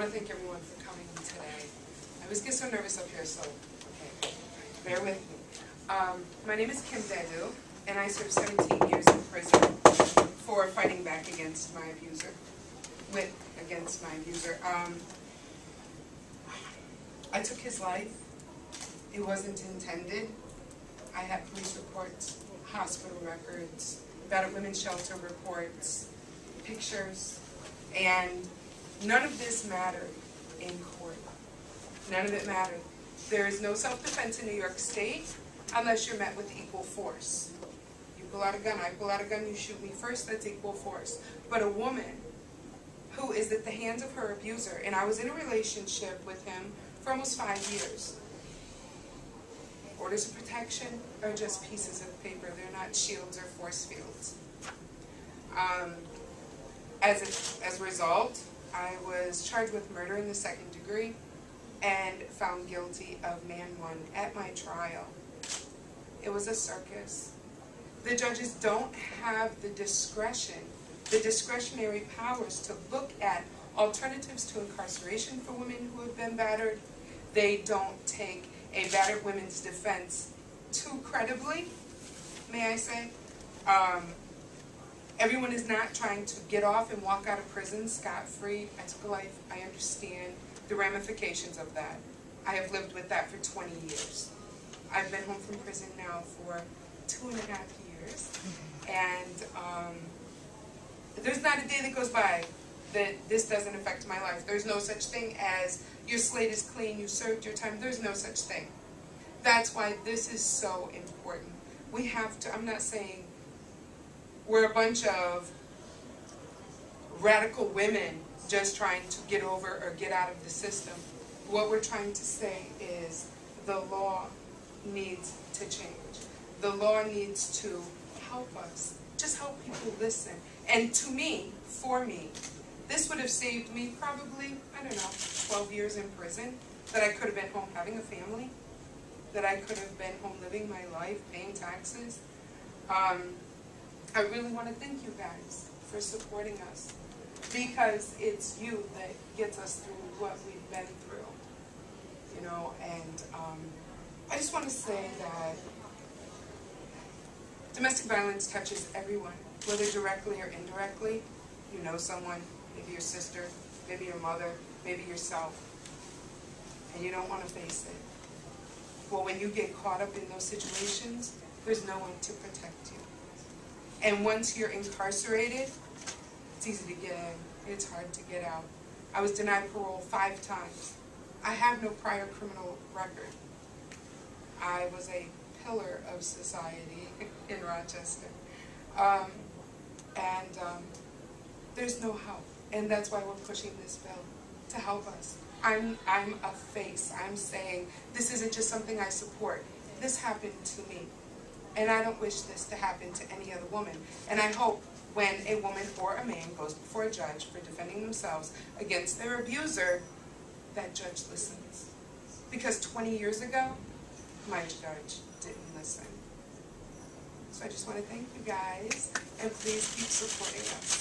want to thank everyone for coming today. I always get so nervous up here, so okay, bear with me. My name is Kim Dadou, and I served 17 years in prison for fighting back against my abuser. I took his life. It wasn't intended. I had police reports, hospital records, battered women's shelter reports, pictures, and none of this mattered in court. None of it mattered. There is no self-defense in New York State unless you're met with equal force. You pull out a gun, I pull out a gun, you shoot me first, that's equal force. But a woman who is at the hands of her abuser, and I was in a relationship with him for almost 5 years. Orders of protection are just pieces of paper. They're not shields or force fields. As a result, I was charged with murder in the 2nd degree and found guilty of man 1 at my trial. It was a circus. The judges don't have the discretion, the discretionary powers to look at alternatives to incarceration for women who have been battered. They don't take a battered women's defense too credibly, may I say. Everyone is not trying to get off and walk out of prison scot-free. I took a life. I understand the ramifications of that. I have lived with that for 20 years. I've been home from prison now for 2.5 years. And there's not a day that goes by that this doesn't affect my life. There's no such thing as your slate is clean, you served your time. There's no such thing. That's why this is so important. We have to, I'm not saying we're a bunch of radical women just trying to get over or get out of the system. What we're trying to say is the law needs to change. The law needs to help us. Just help people listen. And to me, for me, this would have saved me probably, I don't know, 12 years in prison, that I could have been home having a family, that I could have been home living my life, paying taxes. I really want to thank you guys for supporting us, because it's you that gets us through what we've been through, you know. And I just want to say that domestic violence touches everyone, whether directly or indirectly. You know someone, maybe your sister, maybe your mother, maybe yourself, and you don't want to face it. Well, when you get caught up in those situations, there's no one to protect you. And once you're incarcerated, it's easy to get in, it's hard to get out. I was denied parole 5 times. I have no prior criminal record. I was a pillar of society in Rochester. There's no help. And that's why we're pushing this bill, to help us. I'm a face. I'm saying this isn't just something I support. This happened to me. And I don't wish this to happen to any other woman. And I hope when a woman or a man goes before a judge for defending themselves against their abuser, that judge listens. Because 20 years ago, my judge didn't listen. So I just want to thank you guys, and please keep supporting us.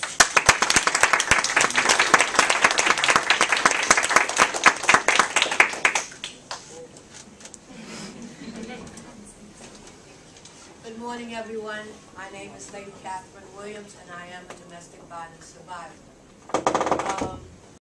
Good morning, everyone. My name is Lady Catherine Williams, and I am a domestic violence survivor.